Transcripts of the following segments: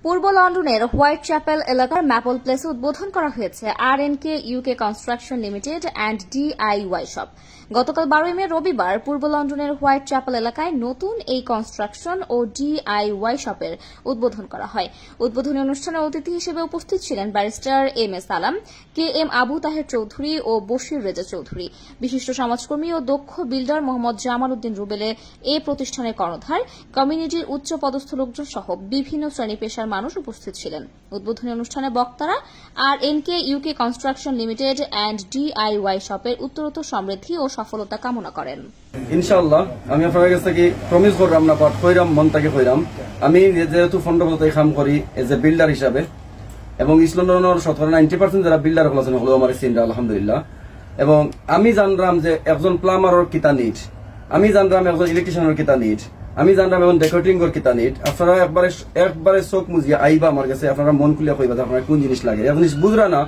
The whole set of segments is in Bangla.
পূর্ব লন্ডনের হোয়াইট চ্যাপেল এলাকার ম্যাপল প্লেসে উদ্বোধন করা হয়েছে RNK UK construction limited and DIY shop. গতকাল 12 মে রবিবার পূর্ব লন্ডনের হোয়াইট চ্যাপেল এলাকায় নতুন এই কনস্ট্রাকশন ও ডিআইওয়াই শপের উদ্বোধন করা হয়। উদ্বোধনী অনুষ্ঠানে অতিথি হিসেবে উপস্থিত ছিলেন ব্যারিস্টার এম এ সালাম, কে এম আবু তাহের চৌধুরী ও বশির রেজা চৌধুরী। বিশিষ্ট সমাজকর্মী ও দক্ষ বিল্ডার মোহাম্মদ জামাল উদ্দিন রুবেলের এ প্রতিষ্ঠানের কর্ণধার, কমিউনিটির উচ্চ পদস্থ লোকজন সহ বিভিন্ন শ্রেণী পেশার মানুষ উপস্থিত ছিলেন। উদ্বোধনী অনুষ্ঠানে বক্তারা RNK UK construction limited and DIY শপের উত্তরোত্তর সমৃদ্ধি ও সফলতা কামনা করেন। ইনশাআল্লাহ আমি আপনার কাছ থেকে প্রমিস করলাম না বাট কইরাম মন থেকে কইরাম আমি যেহেতু 15 বছর কাম করি এজ এ বিল্ডার হিসাবে এবং ইস্ট লন্ডনের 90% যারা বিল্ডার আছেন হলো আমার সিনরা আলহামদুলিল্লাহ। এবং আমি জানলাম যে একজন প্লাম্বারের কিতা নিড, আমি জানলাম একজন ইলেকট্রিশিয়ানের কিতা নিড, আমি জানলাম এখন ডেকোরেটিং এর কিতা নিড। আপনারা একবারে চোখ মুজিয়া আইবা আমার কাছে, আপনারা মন খুলিয়া কইবা যে আপনার কোন জিনিস লাগে। এক জিনিস বুঝরা না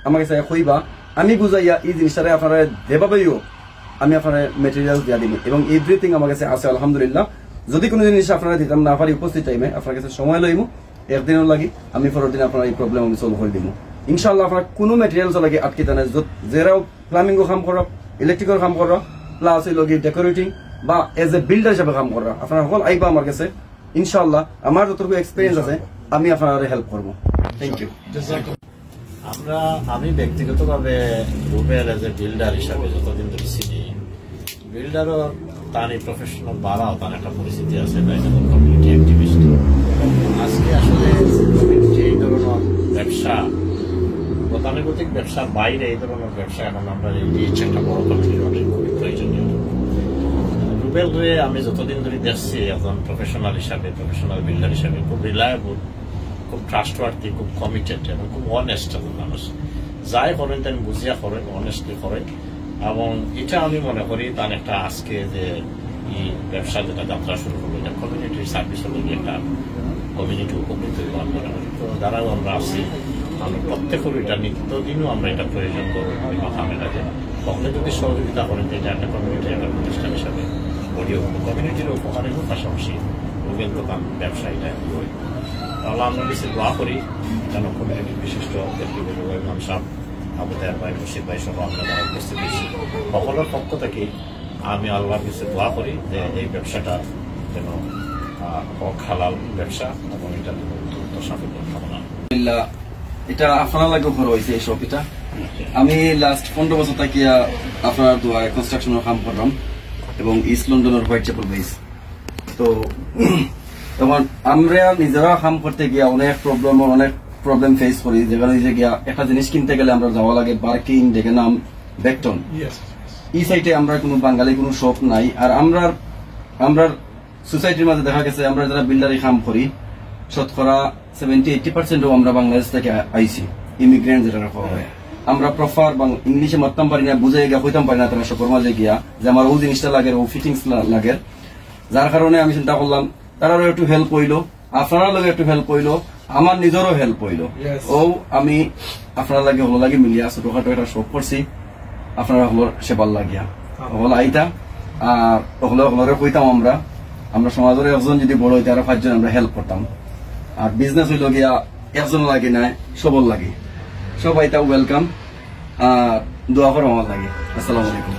আমার কাছে কইবা, আমি বুঝাইয়া এই জিনিসটারে আপনারা যেভাবেই আমি আপনার মেটেরিয়াল দিয়া দিই এবং এভরিথিং আমার কাছে আছে আলহামদুলিল্লাহ। যদি কোনো জিনিস আপনারা দিতাম না পারি উপস্থিত টাইমে আপনার কাছে সময় লইমু, একদিনও লাগি আমি পরের দিন আপনার এই প্রবলেম আমি সলভ করে দিব ইনশাআল্লাহ। আপনার কোনো মেটেরিয়ালস লাগে আটকিতে না, যারাও প্লাম্বিংও কাম করো, ইলেকট্রিকের কাম করো, প্লাস লগে ডেকোরেটিং বা এজ এ বিল্ডার হিসাবে কাম করো, আপনারা সকল আইবা আমার কাছে ইনশাআল্লাহ। আমার যতটুকু এক্সপিরিয়েন্স আছে আমি আপনার হেল্প করবো। Thank you. আমি ব্যক্তিগতভাবে রুবেল এজ এ বিল্ডার হিসাবে যতদিন ধরে চিনি, বিল্ডারও তার এই প্রফেশনাল বাড়াও তার একটা পরিস্থিতি আছে, কমিউনিটি অ্যাক্টিভিস্ট। আজকে আসলে কমিউনিটি এই ধরনের ব্যবসা, গতানুগতিক ব্যবসার বাইরে এই ধরনের ব্যবসা এখন আমরা দিয়েছি একটা বড় কমিউনিটির অনেক খুবই প্রয়োজনীয়। রুবেল হয়ে আমি যতদিন ধরে দেখছি একজন প্রফেশনাল হিসাবে, প্রফেশনাল বিল্ডার হিসাবে খুব রিলায়েবল, খুব ট্রাস্টওয়ার্থি, খুব কমিটেড এবং খুব অনেস্ট একজন মানুষ। যাই করেন তেন বুঝিয়া করেন, অনেস্টলি করেন। এবং এটা আমি মনে করি তার একটা আজকে যে এই ব্যবসা যেটা যাত্রা শুরু করবো এটা কমিউনিটির সার্ভিস হলো একটা কমিউনিটি উপকৃত আমি মনে করি। তো যারাও আমরা আছি আমরা প্রত্যেকের এটা নিত্যদিনও আমরা এটা প্রয়োজন করবো মাথামের আগে কখনো যদি সহযোগিতা করেন এটা একটা কমিউনিটির একটা প্রতিষ্ঠান হিসাবে গড়িয়ে উঠবো, কমিউনিটির উপকারেরও পাশাপাশি রুবেল দোকান ব্যবসা এটা হয়। তাহলে আমরা বেশি দোয়া করি যেন কমিউনিটির বিশিষ্ট ব্যক্তিগত ইমাম সাহেব, আবু তাহের ভাই, মুর্শিদ ভাই সহ আমরা যারা উপস্থিত হয়েছি সকলের পক্ষ থেকে আমি আল্লাহর কাছে দোয়া করি যে এই ব্যবসাটা যেন হালাল ব্যবসা এবং এটা দ্রুত সাফল্য কামনা। এটা আপনার লাগে ঘর হয়েছে এই শপ। এটা আমি লাস্ট 15 বছর থেকে আপনার দোয়ায় কনস্ট্রাকশনের কাম করলাম এবং ইস্ট লন্ডনের হোয়াইট চ্যাপেল বেস। তো তখন আমরা নিজেরা কাম করতে গিয়া অনেক প্রবলেম ফেস করি, যেখানে যে গিয়া একটা জিনিস কিনতে গেলে আমরা যাওয়া লাগে বার্কিং, দেখে নাম বেকটন। এই সাইডে আমরা কোনো বাঙালি কোনো শপ নাই। আর আমরা সোসাইটির মাঝে দেখা গেছে আমরা যারা বিল্ডারি কাম করি শতকরা 70-80% আমরা বাংলাদেশ থেকে আইছি, ইমিগ্রেন্ট যেটা রাখা হয়। আমরা প্রপার ইংলিশে মারতাম পারি না, বুঝে গিয়া হইতাম পারি না তারা সবার মাঝে গিয়া যে আমার ও জিনিসটা লাগে, ও ফিটিংস লাগে। যার কারণে আমি চিন্তা করলাম তারারও একটু হেল্প হইলো, আপনার লগে একটু হেল্প হইলো, আমার নিজেরও হেল্প হইলো। ও আমি আপনার লাগে হলো লাগে মিলিয়া ছোটখাটো একটা শপ করছি আপনারা হলোর সেবার লাগিয়া হল আইতা আর হলরে কইতাম আমরা সমাজের একজন যদি বড় হইতে আরো 5 জন আমরা হেল্প করতাম। আর বিজনেস হইল গিয়া একজন লাগে না, সবল লাগে, সবাই তা ওয়েলকাম। আর দোয়া করো আমার লাগে। আসসালামু আলাইকুম।